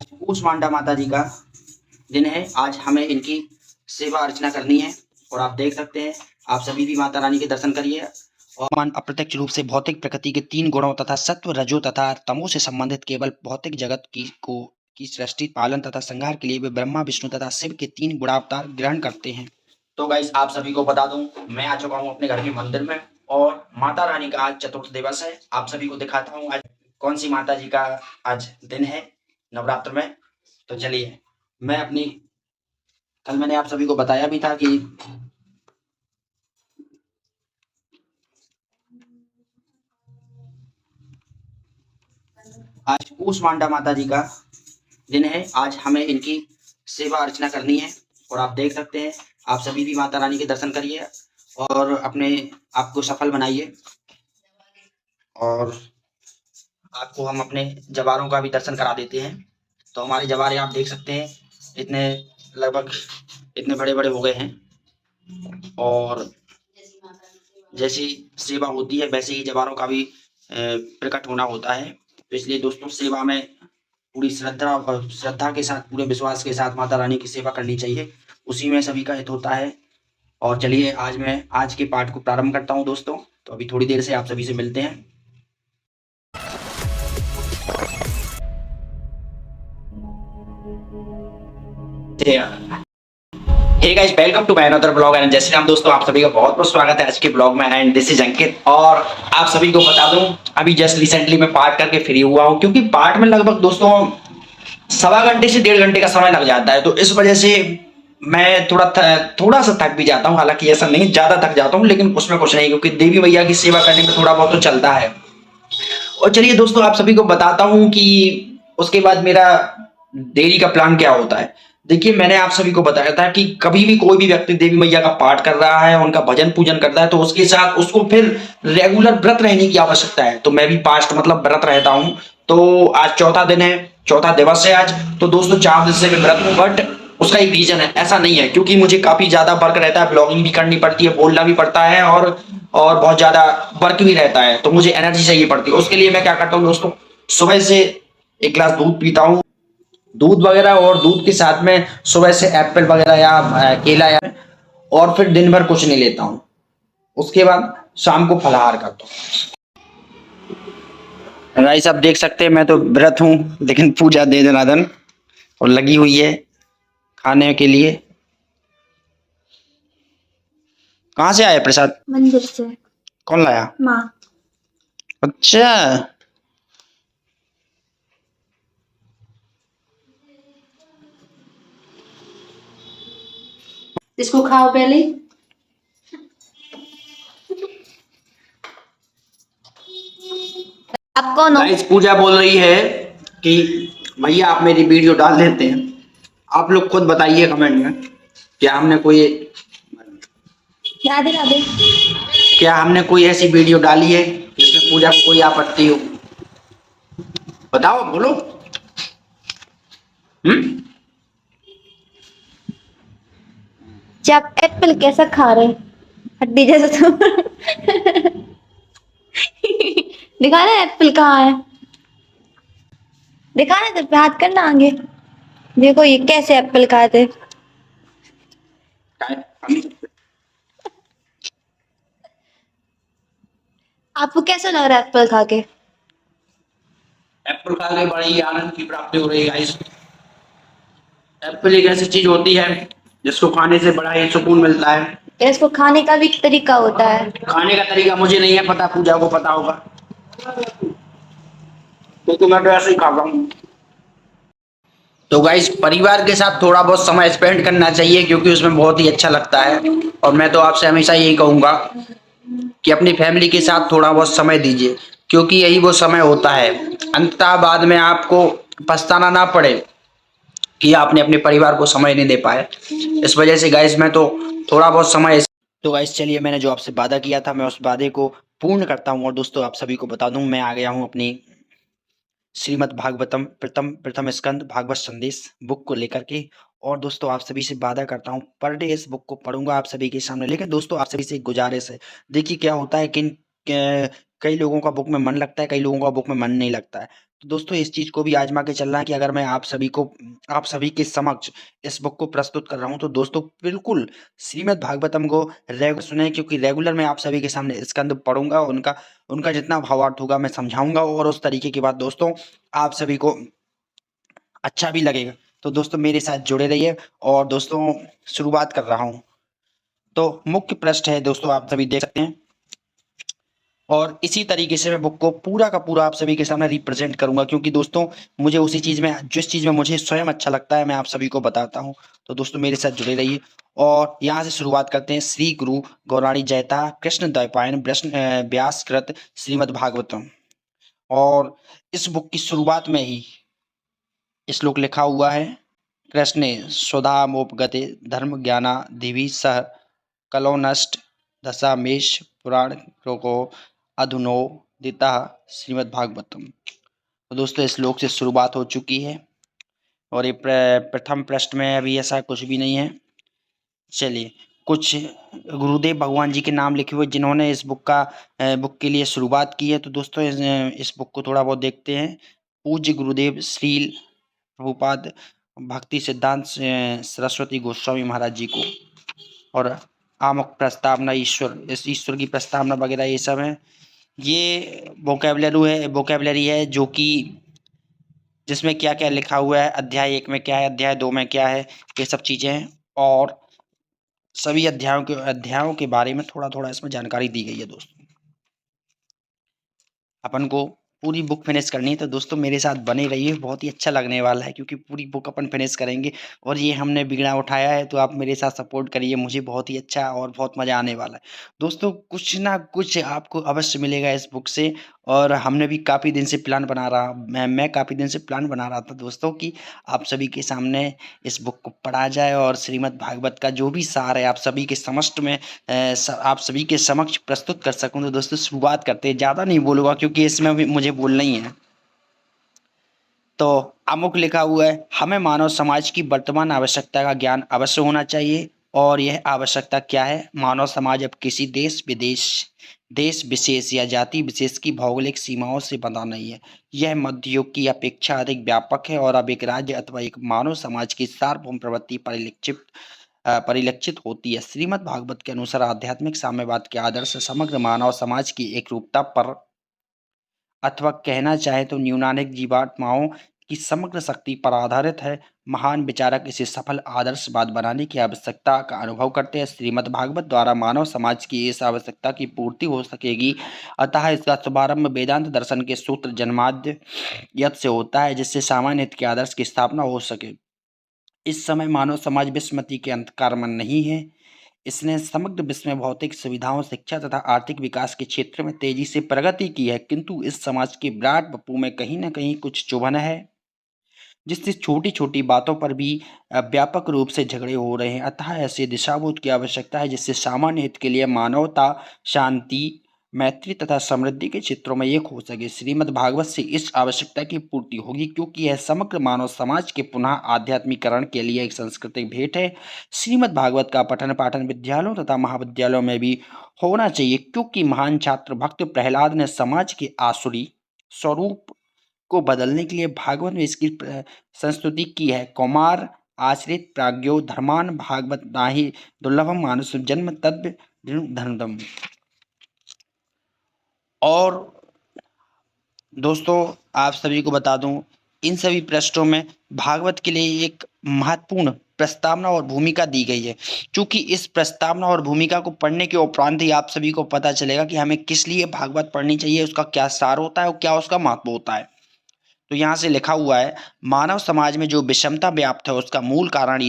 कूष्मांडा माता जी का दिन है। आज हमें इनकी सेवा अर्चना करनी है और आप देख सकते हैं, आप सभी भी माता रानी के दर्शन करिए। और अप्रत्यक्ष रूप से भौतिक प्रकृति के 3 गुणों तथा सत्व, रजो तथा तमो से संबंधित केवल भौतिक जगत की सृष्टि, पालन तथा संहार के लिए वे ब्रह्मा, विष्णु तथा शिव के 3 गुणावतार ग्रहण करते हैं। तो गाइस, आप सभी को बता दूं, मैं आ चुका हूं अपने घर के मंदिर में और माता रानी का आज चतुर्थ दिवस है। आप सभी को दिखाता हूं आज कौन सी माता जी का आज दिन है नवरात्र में। तो चलिए, मैं अपनी कल मैंने आप सभी को बताया भी था कि आज कूष्मांडा माता जी का दिन है। आज हमें इनकी सेवा अर्चना करनी है और आप देख सकते हैं, आप सभी भी माता रानी के दर्शन करिए और अपने आप को सफल बनाइए। और आपको हम अपने जवारों का भी दर्शन करा देते हैं। तो हमारे जवारे आप देख सकते हैं, इतने लगभग इतने बड़े बड़े हो गए हैं और जैसी सेवा होती है वैसे ही जवारों का भी प्रकट होना होता है। तो इसलिए दोस्तों, सेवा में पूरी श्रद्धा के साथ, पूरे विश्वास के साथ माता रानी की सेवा करनी चाहिए। उसी में सभी का हित होता है। और चलिए, आज मैं आज के पाठ को प्रारंभ करता हूँ दोस्तों। तो अभी थोड़ी देर से आप सभी से मिलते हैं। Hey guys, welcome to my another blog and जय श्री राम। दोस्तों, आप सभी का बहुत बहुत स्वागत है आज के ब्लॉग में एंड दिस इज अंकित। और आप सभी को बता दूं, अभी जस्ट रिसेंटली मैं पाठ करके फ्री हुआ हूं, क्योंकि पाठ में लगभग दोस्तों सवा घंटे से 1.5 घंटे का समय लग जाता है। तो इस वजह से मैं थोड़ा सा थक भी जाता हूं। हालांकि ऐसा नहीं, ज्यादा थक जाता हूं, लेकिन उसमें कुछ नहीं, क्योंकि देवी मैया की सेवा करने में थोड़ा बहुत तो चलता है। और चलिए दोस्तों, आप सभी को बताता हूं कि उसके बाद मेरा देरी का प्लान क्या होता है। देखिए, मैंने आप सभी को बताया था कि कभी भी कोई भी व्यक्ति देवी मैया का पाठ कर रहा है, उनका भजन पूजन करता है, तो उसके साथ उसको फिर रेगुलर व्रत रहने की आवश्यकता है। तो मैं भी पास्ट मतलब व्रत रहता हूं। तो आज चौथा दिन है, चौथा दिवस है आज। तो दोस्तों, 4 दिन से मैं व्रत हूं, बट उसका एक रीजन है। ऐसा नहीं है, क्योंकि मुझे काफी ज्यादा वर्क रहता है, ब्लॉगिंग भी करनी पड़ती है, बोलना भी पड़ता है और बहुत ज्यादा वर्क भी रहता है। तो मुझे एनर्जी चाहिए पड़ती है। उसके लिए मैं क्या करता हूँ दोस्तों, सुबह से 1 गिलास दूध पीता हूँ, दूध वगैरह, और दूध के साथ में सुबह से एप्पल वगैरह या केला या, और फिर दिन भर कुछ नहीं लेता हूँ। उसके बाद शाम को फलाहार करता हूँ। गाइस, आप देख सकते हैं, मैं तो व्रत हूँ, लेकिन पूजा दे दनादन और लगी हुई है खाने के लिए। कहाँ से आया प्रसाद? मंदिर से। कौन लाया? माँ। अच्छा, इसको खाओ पहले। आप कौन हो? गाइस, पूजा बोल रही है कि भैया आप मेरी वीडियो डाल देते हैं। आप लोग खुद बताइए कमेंट में, क्या हमने कोई राधे राधे। क्या हमने कोई ऐसी वीडियो डाली है जिसमें पूजा को कोई आपत्ति हो? बताओ, बोलो। आप एप्पल कैसा खा रहे? हड्डी जैसा तो दिखा रहे एप्पल कहाँ है? दिखा रहे तो हाथ करना आगे। देखो ये कैसे एप्पल खाते। आपको कैसा लग रहा है एप्पल खा के? एप्पल खा के बड़ी ही आनंद की प्राप्ति हो रही है गाइस। एप्पल एक ऐसी चीज होती है जिसको खाने से बड़ा ही सुकून मिलता है। इसको खाने का भी एक तरीका होता है। खाने का तरीका मुझे नहीं है पता, पूजा को पता होगा, क्योंकि मैं तो ऐसे ही खाता हूँ। तो गाइस, परिवार के साथ थोड़ा बहुत समय स्पेंड करना चाहिए, क्योंकि उसमें बहुत ही अच्छा लगता है। और मैं तो आपसे हमेशा यही कहूंगा कि अपनी फैमिली के साथ थोड़ा बहुत समय दीजिए, क्योंकि यही वो समय होता है अंततः बाद में आपको पछताना ना पड़े कि आपने अपने परिवार को समय नहीं दे पाए। इस वजह से गाइस, मैं तो थोड़ा बहुत समय। तो गाइस, चलिए, मैंने जो आपसे वादा किया था, मैं उस वादे को पूर्ण करता हूँ। और दोस्तों, आप सभी को बता दूं, मैं आ गया हूँ अपनी श्रीमद् भागवतम प्रथम प्रथम स्कंद भागवत संदेश बुक को लेकर के। और दोस्तों, आप सभी से वादा करता हूँ, पर डे इस बुक को पढ़ूंगा आप सभी के सामने। लेकिन दोस्तों, आप सभी से एक गुजारिश है। देखिए, क्या होता है कि कई लोगों का बुक में मन लगता है, कई लोगों का बुक में मन नहीं लगता है। तो दोस्तों इस चीज़ को भी आज़मा के चलना है कि अगर मैं आप सभी के समक्ष इस बुक को प्रस्तुत कर रहा हूँ, तो दोस्तों बिल्कुल श्रीमद् भागवतम को रेगुलर सुनें, क्योंकि रेगुलर मैं आप सभी के सामने स्कंद पढ़ूँगा, उनका उनका जितना भावार्थ होगा मैं समझाऊँगा और उस तरीके की बात दोस्तों आप सभी को अच्छा भी लगेगा। तो दोस्तों मेरे साथ जुड़े रहिए और दोस्तों शुरुआत कर रहा हूँ। तो मुख्य पृष्ठ है दोस्तों, आप सभी देख सकते हैं और इसी तरीके से मैं बुक को पूरा का पूरा आप सभी के सामने रिप्रेजेंट करूंगा, क्योंकि दोस्तों मुझे उसी चीज़ में जिस चीज़ में मुझे स्वयं अच्छा लगता है मैं आप सभी को बताता हूं। तो दोस्तों मेरे साथ जुड़े रहिए और यहाँ से शुरुआत करते हैं। श्री गुरु गौराणी जयता कृष्ण द्वैपायन व्यासकृत श्रीमद् भागवतम। और इस बुक की शुरुआत में ही श्लोक लिखा हुआ है, कृष्णे स्वधामोपगते धर्म ज्ञाना दिवि सह कलो नष्ट दशामेश पुराण को अधुनो दिता श्रीमद् भागवतम। तो दोस्तों इस श्लोक से शुरुआत हो चुकी है और ये प्रथम पृष्ठ में अभी ऐसा कुछ भी नहीं है। चलिए, कुछ गुरुदेव भगवान जी के नाम लिखे हुए जिन्होंने इस बुक के लिए शुरुआत की है। तो दोस्तों इस बुक को थोड़ा बहुत देखते हैं। पूज्य गुरुदेव श्रील प्रभुपाद भक्ति सिद्धांत सरस्वती गोस्वामी महाराज जी को, और आमुख प्रस्तावना ईश्वर की प्रस्तावना वगैरह ये सब है। ये वोकेबलरी है जो कि जिसमें क्या क्या लिखा हुआ है, अध्याय 1 में क्या है, अध्याय 2 में क्या है, ये सब चीजें हैं और सभी अध्यायों के बारे में थोड़ा थोड़ा इसमें जानकारी दी गई है। दोस्तों अपन को पूरी बुक फिनिश करनी है, तो दोस्तों मेरे साथ बने रहिए, बहुत ही अच्छा लगने वाला है क्योंकि पूरी बुक अपन फिनिश करेंगे और ये हमने बिगड़ा उठाया है, तो आप मेरे साथ सपोर्ट करिए, मुझे बहुत ही अच्छा और बहुत मज़ा आने वाला है। दोस्तों कुछ ना कुछ आपको अवश्य मिलेगा इस बुक से और हमने भी काफ़ी दिन से प्लान बना रहा मैं काफ़ी दिन से प्लान बना रहा था दोस्तों कि आप सभी के सामने इस बुक को पढ़ा जाए और श्रीमद् भागवत का जो भी सार है आप सभी के समक्ष में आप सभी के समक्ष प्रस्तुत कर सकूं। तो दोस्तों शुरुआत करते हैं, ज़्यादा नहीं बोलूँगा क्योंकि इसमें भी मुझे बोलना ही है। तो अमुक लिखा हुआ है, हमें मानव समाज की वर्तमान आवश्यकता का ज्ञान अवश्य होना चाहिए। और यह आवश्यकता क्या है? मानव समाज अब किसी देश विशेष या जाति विशेष की भौगोलिक सीमाओं से बंधा नहीं है। यह मध्य युग की अपेक्षा अधिक व्यापक है और अब एक राज्य अथवा एक मानव समाज की सार्वभौम प्रवृत्ति परिलक्षित होती है। श्रीमद् भागवत के अनुसार आध्यात्मिक साम्यवाद के आदर्श समग्र मानव समाज की एक रूपता पर अथवा कहना चाहे तो न्यूनाधिक जीवात्माओं की समग्र शक्ति पर आधारित है। महान विचारक इसे सफल आदर्शवाद बनाने की आवश्यकता का अनुभव करते हैं। श्रीमद् भागवत द्वारा मानव समाज की इस आवश्यकता की पूर्ति हो सकेगी, अतः इसका शुभारंभ वेदांत दर्शन के सूत्र जन्माद्य यत से होता है, जिससे सामान्य हित के आदर्श की स्थापना हो सके। इस समय मानव समाज विस्मृति के अंधकार में नहीं है। इसने समग्र विश्व में भौतिक सुविधाओं, शिक्षा तथा आर्थिक विकास के क्षेत्र में तेजी से प्रगति की है, किंतु इस समाज के विराट बप्पू में कहीं न कहीं कुछ चुभन है, जिससे छोटी-छोटी बातों पर भी व्यापक रूप से झगड़े हो रहे हैं। अतः ऐसे दिशाबोध की आवश्यकता है जिससे सामान्य हित के लिए मानवता, शांति, मैत्री तथा समृद्धि के क्षेत्रों में एक हो सके। श्रीमद् भागवत से इस आवश्यकता की पूर्ति होगी, क्योंकि यह समग्र मानव समाज के पुनः आध्यात्मिकरण के लिए एक सांस्कृतिक भेंट है। श्रीमद् भागवत का पठन पाठन विद्यालयों तथा महाविद्यालयों में भी होना चाहिए, क्योंकि महान छात्र भक्त प्रहलाद ने समाज के आसुरी स्वरूप को बदलने के लिए भागवत में इसकी संस्तुति की है। कौमार आश्रित प्राज्ञो धर्मान भागवत नाहि दुर्लभम मानुष जन्म तद्य धर्मदम। और दोस्तों आप सभी को बता दूं, इन सभी पृष्ठों में भागवत के लिए एक महत्वपूर्ण प्रस्तावना और भूमिका दी गई है। क्योंकि इस प्रस्तावना और भूमिका को पढ़ने के उपरांत ही आप सभी को पता चलेगा कि हमें किस लिए भागवत पढ़नी चाहिए, उसका क्या सार होता है और क्या उसका महत्व होता है। तो यहाँ से लिखा हुआ है, मानव समाज में जो विषमता व्याप्त है उसका मूल कारण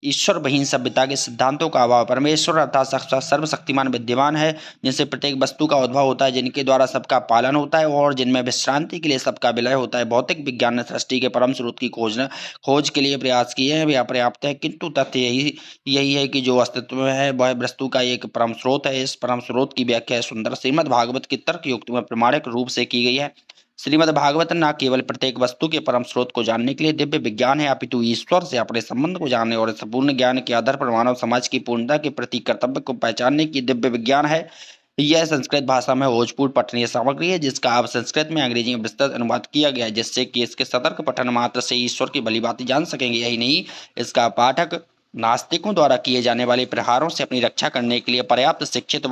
ईश्वर विहीन सभ्यता के सिद्धांतों का अभाव। परमेश्वर अर्थात सर्वशक्तिमान विद्यमान है, जिनसे प्रत्येक वस्तु का उद्भव होता है, जिनके द्वारा सबका पालन होता है और जिनमें विश्रांति के लिए सबका विलय होता है। भौतिक विज्ञान ने सृष्टि के परम स्रोत की खोज के लिए प्रयास किए हैं, वे अपर्याप्त है, किंतु तथ्य यही है कि जो अस्तित्व में है वह वस्तु का एक परम स्रोत है। इस परम स्रोत की व्याख्या सुंदर श्रीमद् भागवत की तर्कयुक्त में प्रमाणिक रूप से की गई है। श्रीमद् भागवत न केवल प्रत्येक वस्तु के परम स्रोत को जानने के लिए दिव्य विज्ञान है, अपितु ईश्वर से अपने संबंध को जानने और संपूर्ण ज्ञान के आधार पर मानव समाज की पूर्णता के प्रति कर्तव्य को पहचानने की दिव्य विज्ञान है। यह संस्कृत भाषा में भोजपुर पठनीय सामग्री है जिसका अब संस्कृत में अंग्रेजी में विस्तृत अनुवाद किया गया है, जिससे कि इसके सतर्क पठन मात्र से ईश्वर की भलीभांति जान सकेंगे। यही नहीं, इसका पाठक नास्तिकों द्वारा किए जाने वाले प्रहारों से अपनी रक्षा करने के लिए पर्याप्त शिक्षित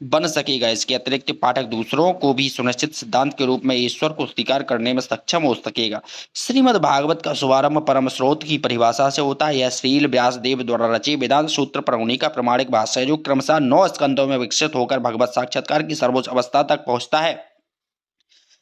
बन सकेगा। इसके अतिरिक्त पाठक दूसरों को भी सुनिश्चित सिद्धांत के रूप में ईश्वर को स्वीकार करने में सक्षम हो सकेगा। श्रीमद् भागवत का शुभारंभ परम स्रोत की परिभाषा से होता है। यह श्रील व्यासदेव द्वारा रचित वेदांत सूत्र प्रणाली का प्रमाणिक भाष्य है, जो क्रमशः 9 स्कंदों में विकसित होकर भगवत साक्षात्कार की सर्वोच्च अवस्था तक पहुंचता है।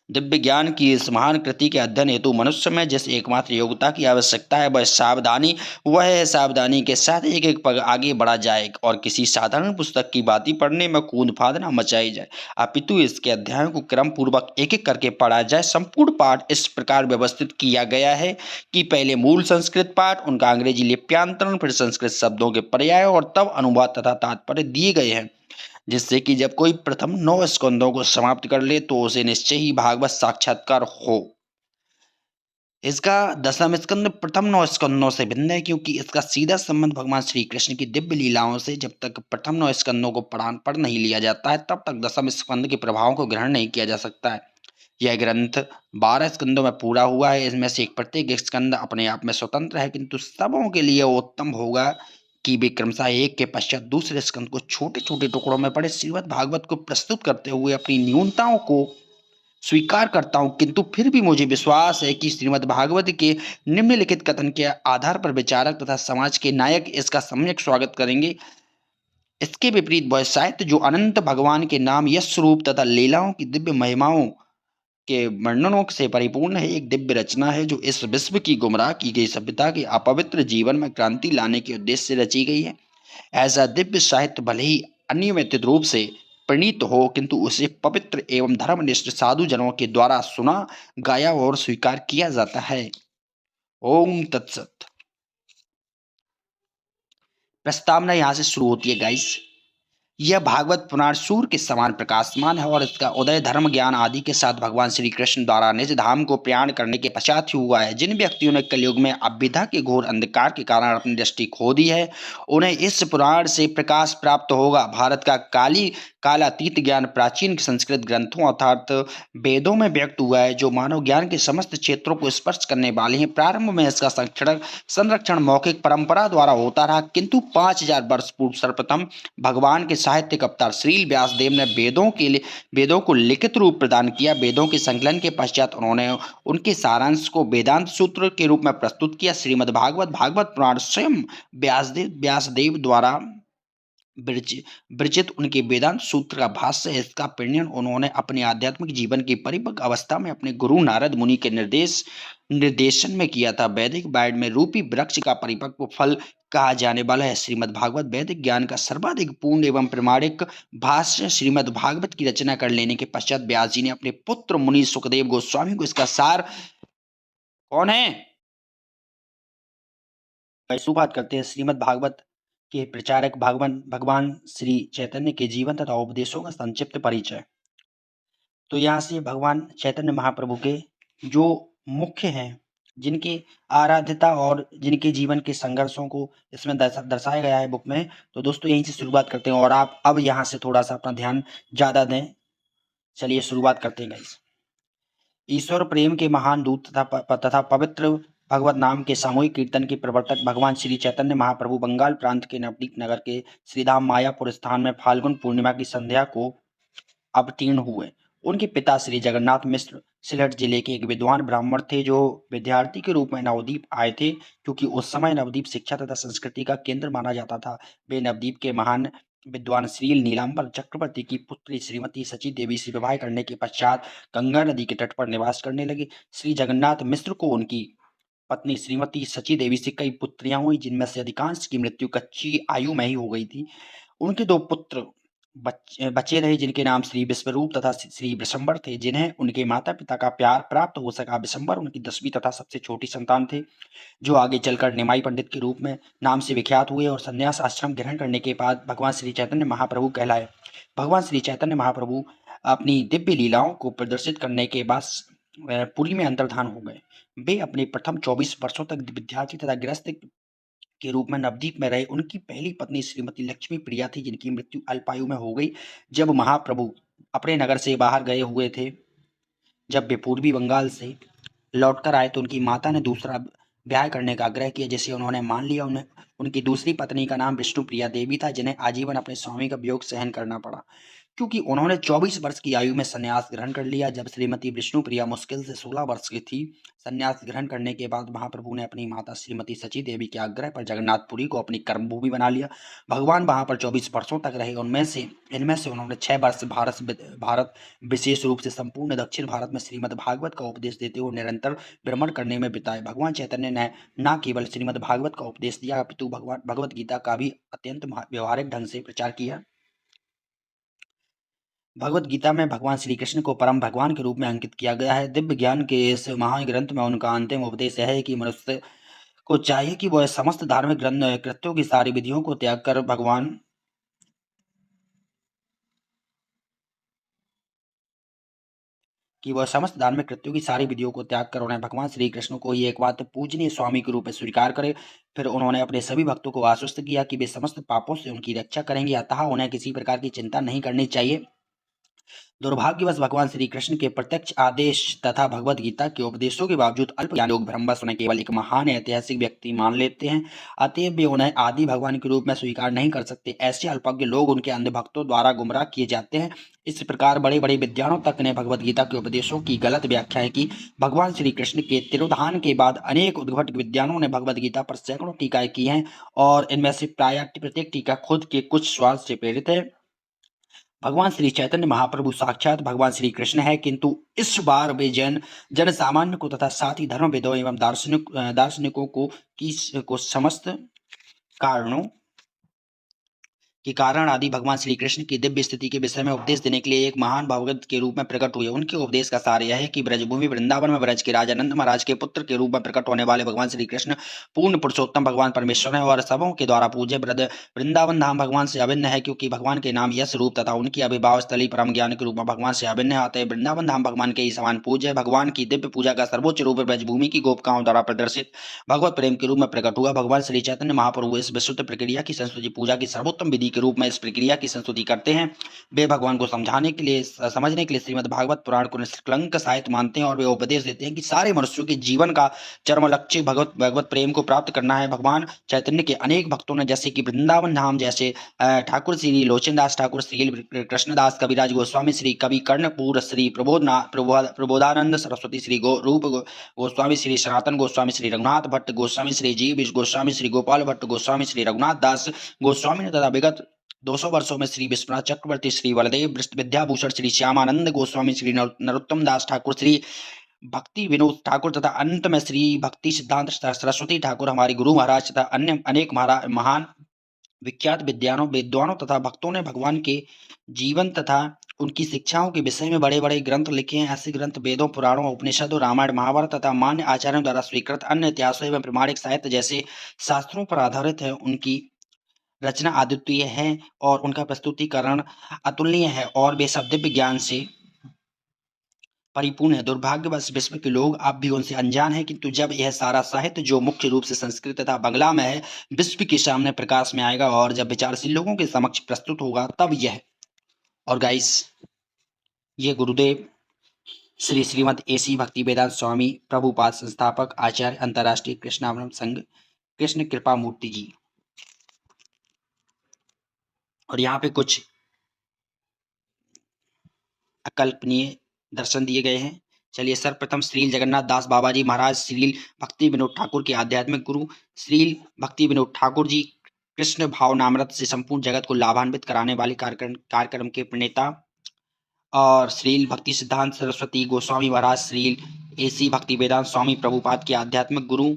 दिव्य ज्ञान की इस महान कृति के अध्ययन हेतु मनुष्य में जिस एकमात्र योग्यता की आवश्यकता है वह है सावधानी के साथ एक एक पग आगे बढ़ा जाए और किसी साधारण पुस्तक की भांति पढ़ने में कूद फाद न मचाई जाए, अपितु इसके अध्यायों को क्रम पूर्वक एक एक करके पढ़ा जाए। संपूर्ण पाठ इस प्रकार व्यवस्थित किया गया है कि पहले मूल संस्कृत पाठ, उनका अंग्रेजी लिप्यांतरण, फिर संस्कृत शब्दों के पर्याय और तब अनुवाद तथा तात्पर्य दिए गए हैं, जिससे कि जब कोई प्रथम 9 स्कंदों को समाप्त कर ले तो उसे निश्चय ही भागवत साक्षात्कार हो। इसका 10वां स्कंद प्रथम 9 स्कंदों से भिन्न है, क्योंकि इसका सीधा संबंध भगवान श्री कृष्ण की दिव्य लीलाओं से। जब तक प्रथम 9 स्कंदों को पढ़ नहीं लिया जाता है, तब तक 10वें स्कंद के प्रभावों को ग्रहण नहीं किया जा सकता है। यह ग्रंथ 12 स्कंदों में पूरा हुआ है। इसमें से प्रत्येक स्कंद अपने आप में स्वतंत्र है, किंतु सबों के लिए उत्तम होगा कि वे क्रमशः एक के पश्चात दूसरे स्कंद को छोटे छोटे टुकड़ों में पढ़े। श्रीमद् भागवत को प्रस्तुत करते हुए अपनी न्यूनताओं को स्वीकार करता हूं, किंतु फिर भी मुझे विश्वास है कि श्रीमद् भागवत के निम्नलिखित कथन के आधार पर विचारक तथा समाज के नायक इसका सम्यक स्वागत करेंगे। इसके विपरीत वह साहित्य जो अनंत भगवान के नाम, यश रूप तथा लीलाओं की दिव्य महिमाओं के वर्णनों से परिपूर्ण है, एक दिव्य रचना है जो इस विश्व की गुमराह की गई सभ्यता के अपवित्र जीवन में क्रांति लाने के उद्देश्य से रची गई है। ऐसा दिव्य साहित्य भले ही अनियमित रूप से प्रणीत हो, किंतु उसे पवित्र एवं धर्मनिष्ठ साधु जनों के द्वारा सुना, गाया और स्वीकार किया जाता है। ओम तत्सत। प्रस्तावना यहां से शुरू होती है गाइस। यह भागवत पुराण सूर्य के समान प्रकाशमान है और इसका उदय धर्म ज्ञान आदि के साथ भगवान श्री कृष्ण द्वारा निज धाम को प्रयाण करने के पश्चात ही हुआ है। जिन व्यक्तियों ने कलयुग में अविद्या के घोर अंधकार के कारण अपनी दृष्टि खो दी है, उन्हें इस पुराण से प्रकाश प्राप्त होगा। भारत का कालातीत ज्ञान प्राचीन संस्कृत ग्रंथों अर्थात वेदों में व्यक्त हुआ है, जो मानव ज्ञान के समस्त क्षेत्रों को स्पर्श करने वाले हैं। प्रारंभ में इसका संरक्षण मौखिक परंपरा द्वारा होता रहा, किंतु 5000 वर्ष पूर्व सर्वप्रथम भगवान के साहित्यिक अवतार श्रील व्यासदेव ने वेदों को लिखित रूप प्रदान किया। वेदों के संकलन के पश्चात उन्होंने उनके सारांश को वेदांत सूत्र के रूप में प्रस्तुत किया। श्रीमद् भागवत पुराण स्वयं व्यासदेव द्वारा विरचित उनके वेदांत सूत्र का भाष्य है। इसका प्रणयन उन्होंने अपने आध्यात्मिक जीवन की परिपक्व अवस्था में अपने गुरु नारद मुनि के निर्देशन में किया था। वैदिक वाइड में रूपी वृक्ष का परिपक्व फल कहा जाने वाला है। श्रीमद् भागवत वैदिक ज्ञान का सर्वाधिक पूर्ण एवं प्रमाणिक भाष्य। श्रीमद् भागवत की रचना कर लेने के पश्चात व्यास जी ने अपने पुत्र मुनि सुखदेव गोस्वामी को इसका सार कौन है बात करते हैं। श्रीमद् भागवत के प्रचारक भगवान श्री चैतन्य के जीवन तथा उपदेशों का संक्षिप्त परिचय। तो यहाँ से भगवान चैतन्य महाप्रभु के जो मुख्य हैं, जिनकी आराध्यता और जिनके जीवन के संघर्षों को इसमें दर्शाया गया है बुक में। तो दोस्तों यहीं से शुरुआत करते हैं और आप अब यहाँ से थोड़ा सा अपना ध्यान ज्यादा दें। चलिए शुरुआत करते हैं गाइस। ईश्वर प्रेम के महान दूत तथा पवित्र भगवत नाम के सामूहिक कीर्तन के प्रवर्तक भगवान श्री चैतन्य महाप्रभु बंगाल प्रांत के नवदीप नगर के श्रीधाम मायापुर स्थान में फाल्गुन पूर्णिमा की संध्या को अवतीर्ण हुए। उनके पिता श्री जगन्नाथ मिश्र सिलहट जिले के एक विद्वान ब्राह्मण थे, जो विद्यार्थी के रूप में नवदीप आए थे, क्योंकि उस समय नवदीप शिक्षा तथा संस्कृति का केंद्र माना जाता था। वे नवदीप के महान विद्वान श्रील नीलांबर चक्रवर्ती की पुत्री श्रीमती सची देवी से विवाह करने के पश्चात गंगा नदी के तट पर निवास करने लगे। श्री जगन्नाथ मिश्र को उनकी पत्नी श्रीमती सची देवी से कई पुत्रियां हुई, जिनमें से अधिकांश की मृत्यु कच्ची आयु में ही हो गई थी। उनके 2 पुत्र बचे रहे, जिनके नाम श्री विश्वरूप तथा श्री विशंबर थे, जिन्हें उनके माता पिता का प्यार प्राप्त हो सका। विशंबर उनकी 10वीं तथा सबसे छोटी संतान थे, जो आगे चलकर निमाई पंडित के रूप में नाम से विख्यात हुए और संन्यास आश्रम ग्रहण करने के बाद भगवान श्री चैतन्य महाप्रभु कहलाए। भगवान श्री चैतन्य महाप्रभु अपनी दिव्य लीलाओं को प्रदर्शित करने के बाद पुरी में अंतर्धान हो गए। वे अपने प्रथम 24 वर्षों तक विद्यार्थी तथा गृहस्थ के रूप में नवद्वीप में रहे। उनकी पहली पत्नी श्रीमती लक्ष्मी प्रिया थी, जिनकी मृत्यु अल्पायु में हो गई जब महाप्रभु अपने नगर से बाहर गए हुए थे। जब वे पूर्वी बंगाल से लौटकर आए तो उनकी माता ने दूसरा ब्याह करने का आग्रह किया, जिसे उन्होंने मान लिया। उन्हें उनकी दूसरी पत्नी का नाम विष्णुप्रिया देवी था, जिन्हें आजीवन अपने स्वामी का वियोग सहन करना पड़ा, क्योंकि उन्होंने 24 वर्ष की आयु में संन्यास ग्रहण कर लिया। जब श्रीमती विष्णुप्रिया मुश्किल से 16 वर्ष की थी, संन्यास ग्रहण करने के बाद महाप्रभु ने अपनी माता श्रीमती सची देवी के आग्रह पर जगन्नाथपुरी को अपनी कर्मभूमि बना लिया। भगवान वहां पर 24 वर्षों तक रहे। इनमें से उन्होंने 6 वर्ष भारत, विशेष रूप से संपूर्ण दक्षिण भारत में श्रीमद् भागवत का उपदेश देते हुए निरंतर भ्रमण करने में बिताए। भगवान चैतन्य ने न केवल श्रीमद् भागवत का उपदेश दिया, अपितु भगवत गीता का भी अत्यंत व्यवहारिक ढंग से प्रचार किया। भगवत गीता में भगवान श्री कृष्ण को परम भगवान के रूप में अंकित किया गया है। दिव्य ज्ञान के इस महाग्रंथ में उनका अंतिम उपदेश यह है कि मनुष्य को चाहिए कि वह समस्त धार्मिक कृत्यों की सारी विधियों को त्याग कर भगवान उन्हें भगवान श्री कृष्ण को ही एकमात्र पूजनीय स्वामी के रूप में स्वीकार करे। फिर उन्होंने अपने सभी भक्तों को आश्वस्त किया कि वे समस्त पापों से उनकी रक्षा करेंगे, अतः उन्हें किसी प्रकार की चिंता नहीं करनी चाहिए। दुर्भाग्यवश भगवान श्री कृष्ण के प्रत्यक्ष आदेश तथा भगवत गीता के उपदेशों के बावजूद अल्पज्ञानी लोग भ्रमवश उन्हें केवल एक महान ऐतिहासिक व्यक्ति मान लेते हैं, अतएव वे उन्हें आदि भगवान के रूप में स्वीकार नहीं कर सकते। ऐसे अल्पज्ञ लोग उनके अंध भक्तों द्वारा गुमराह किए जाते हैं। इस प्रकार बड़े बड़े विद्वानों तक ने भगवत गीता के उपदेशों की गलत व्याख्याएं की। भगवान श्री कृष्ण के तिरोधान के बाद अनेक उद्भट विद्वानों ने भगवत गीता पर सैकड़ों टीकाएं की हैं, और इनमें से प्राय प्रत्येक टीका खुद के कुछ स्वार्थ से प्रेरित है। भगवान श्री चैतन्य महाप्रभु साक्षात भगवान श्री कृष्ण है, किंतु इस बार वे जन सामान्य को तथा साथ ही धर्मविदों एवं दार्शनिकों को समस्त कारणों के कारण आदि भगवान श्री कृष्ण की दिव्य स्थिति के विषय में उपदेश देने के लिए एक महान भागवत के रूप में प्रकट हुए। उनके उपदेश का सार यह है कि ब्रजभूमि वृंदावन में ब्रज के राजा नंद महाराज के पुत्र के रूप में प्रकट होने वाले भगवान श्री कृष्ण पूर्ण पुरुषोत्तम भगवान परमेश्वर है और सबों के द्वारा पूज्य। वृंदावन धाम भगवान से अभिन्न है, क्योंकि भगवान के नाम यश रूप तथा उनकी अभिभाव स्थली परम ज्ञान के रूप में भगवान से अभिन्न है, अतः वृंदावन धाम भगवान के ही समान पूज्य है। भगवान की दिव्य पूजा का सर्वोच्च रूप ब्रजभूमि की गोपिकाओं द्वारा प्रदर्शित भगवत प्रेम के रूप में प्रकट हुआ। भगवान श्री चैतन्य महाप्रभु इस विशुद्ध प्रक्रिया की संस्तुति पूजा की सर्वोत्तम विधि के रूप में इस प्रक्रिया की संस्तुति करते हैं। वे भगवान को समझने के लिए श्रीमद् भागवत पुराण को निष्कलंक साहित्य मानते हैं, और वे उपदेश देते हैं कि सारे मनुष्यों के जीवन का चरम लक्ष्य भगवत प्रेम को प्राप्त करना है। भगवान चैतन्य के अनेक भक्तों ने, जैसे कि वृंदावन धाम जैसे ठाकुर श्री लोचनदास ठाकुर, श्री कृष्णदास कविराज गोस्वामी, श्री कवि कर्णपुर, श्री प्रबोधानंद सरस्वती, श्री रूप गोस्वामी, श्री सनातन गोस्वामी, श्री रघुनाथ भट्ट गोस्वामी, श्री जीव गोस्वामी, श्री गोपाल भट्ट गोस्वामी, श्री रघुनाथ दास गोस्वामी ने तथा विगत 200 वर्षों में श्री विश्वनाथ चक्रवर्ती, श्री बलदेव विद्याभूषण, श्री श्यामानंद गोस्वामी, श्री नरोत्तम दास ठाकुर, श्री भक्ति विनोद ठाकुर तथा अंत में श्री भक्ति सिद्धांत सरस्वती ठाकुर हमारे गुरु महाराज तथा अन्य अनेक महान विख्यात विद्वानों तथा भक्तों ने भगवान के जीवन तथा उनकी शिक्षाओं के विषय में बड़े बड़े ग्रंथ लिखे हैं। ऐसे ग्रंथ वेदों, पुराणों, उपनिषदों, रामायण, महाभारत तथा मान्य आचार्यों द्वारा स्वीकृत अन्य इतिहासों एवं प्रमाणिक साहित्य जैसे शास्त्रों पर आधारित है। उनकी रचना अद्वितीय है और उनका प्रस्तुतिकरण अतुलनीय है, और वे सब दिव्य ज्ञान से परिपूर्ण है। दुर्भाग्यवश विश्व के लोग अब भी उनसे अनजान हैं, किंतु जब यह सारा साहित्य, जो मुख्य रूप से संस्कृत तथा बंगला में है, विश्व के सामने प्रकाश में आएगा और जब विचारशील लोगों के समक्ष प्रस्तुत होगा, तब यह और गाइस ये गुरुदेव श्री श्रीमद एसी भक्ति वेदांत स्वामी प्रभुपाद संस्थापक आचार्य अंतर्राष्ट्रीय कृष्णावरण संघ कृष्ण कृपा मूर्ति जी, और यहाँ पे कुछ अकल्पनीय दर्शन दिए गए हैं। चलिए, सर्वप्रथम श्रील जगन्नाथ दास बाबा जी महाराज श्रील भक्ति विनोद ठाकुर के आध्यात्मिक गुरु, श्रील भक्ति विनोद ठाकुर जी कृष्ण भावनामृत से संपूर्ण जगत को लाभान्वित कराने वाले कार्यक्रम के प्रणेता, और श्रील भक्ति सिद्धांत सरस्वती गोस्वामी महाराज श्रील एसी भक्ति वेदांत स्वामी प्रभुपाद के आध्यात्मिक गुरु,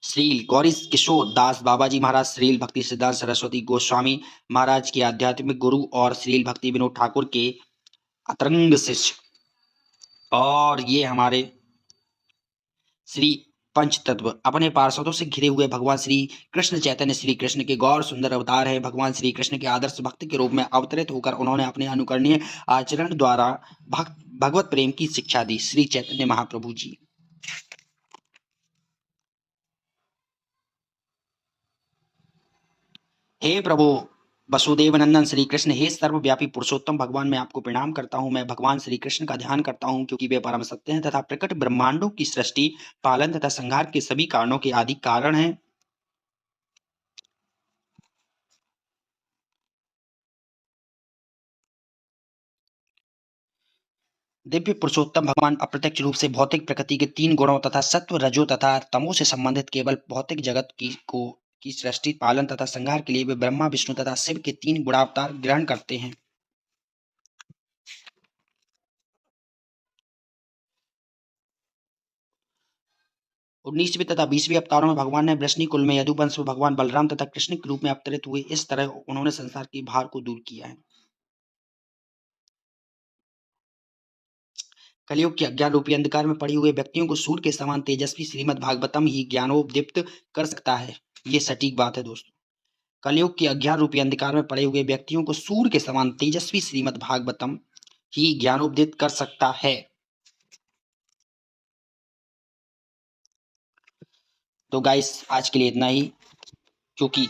श्रील गौरी किशोर दास बाबा जी महाराज श्रील भक्ति सिद्धांत सरस्वती गोस्वामी महाराज के आध्यात्मिक गुरु, और श्रील भक्ति विनोद ठाकुर के अतरंग शिष्य, और ये हमारे श्री पंच तत्व अपने पार्षदों से घिरे हुए भगवान श्री कृष्ण चैतन्य श्री कृष्ण के गौर सुंदर अवतार है। भगवान श्री कृष्ण के आदर्श भक्त के रूप में अवतरित होकर उन्होंने अपने अनुकरणीय आचरण द्वारा भगवत प्रेम की शिक्षा दी। श्री चैतन्य महाप्रभु जी। हे प्रभु वसुदेव नंदन श्री कृष्ण, हे सर्वव्यापी पुरुषोत्तम भगवान, मैं आपको प्रणाम करता हूँ। मैं भगवान श्री कृष्ण का ध्यान करता हूँ क्योंकि वे परम सत्य हैं तथा प्रकट ब्रह्मांडों की सृष्टि, पालन तथा संहार के सभी कारणों के आदि कारण हैं। दिव्य पुरुषोत्तम भगवान अप्रत्यक्ष रूप से भौतिक प्रकृति के 3 गुणों तथा सत्व, रजो तथा तमो से संबंधित केवल भौतिक जगत की सृष्टि, पालन तथा संहार के लिए वे ब्रह्मा, विष्णु तथा शिव के 3 गुणावतार ग्रहण करते हैं। 19वें तथा 20वें अवतारों में भगवान ने वृष्णि कुल में यदुवंश में भगवान बलराम तथा कृष्ण के रूप में अवतरित हुए। इस तरह उन्होंने संसार की भार को दूर किया है। कलयुग के अज्ञान रूपी अंधकार में पड़े हुए व्यक्तियों को सूर्य के समान तेजस्वी श्रीमद् भागवतम ही ज्ञानोदीप्त कर सकता है। ये सटीक बात है दोस्तों। कलयुग के अज्ञान रूपी अंधकार में पड़े हुए व्यक्तियों को सूर्य के समान तेजस्वी श्रीमद् भागवतम ही ज्ञानोदीप्त कर सकता है। तो गाइस आज के लिए इतना ही, क्योंकि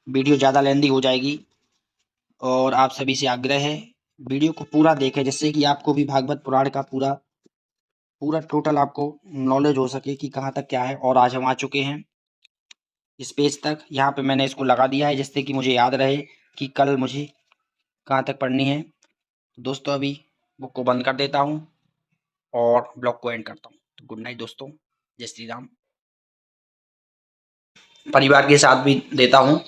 वीडियो ज़्यादा लेंदी हो जाएगी और आप सभी से आग्रह है वीडियो को पूरा देखें, जिससे कि आपको भी भागवत पुराण का पूरा टोटल आपको नॉलेज हो सके कि कहाँ तक क्या है। और आज हम आ चुके हैं इस पेज तक। यहाँ पे मैंने इसको लगा दिया है जिससे कि मुझे याद रहे कि कल मुझे कहाँ तक पढ़नी है। दोस्तों अभी बुक को बंद कर देता हूँ और ब्लॉग को एंड करता हूँ। तो गुड नाइट दोस्तों, जय श्री राम। परिवार के साथ भी देता हूँ।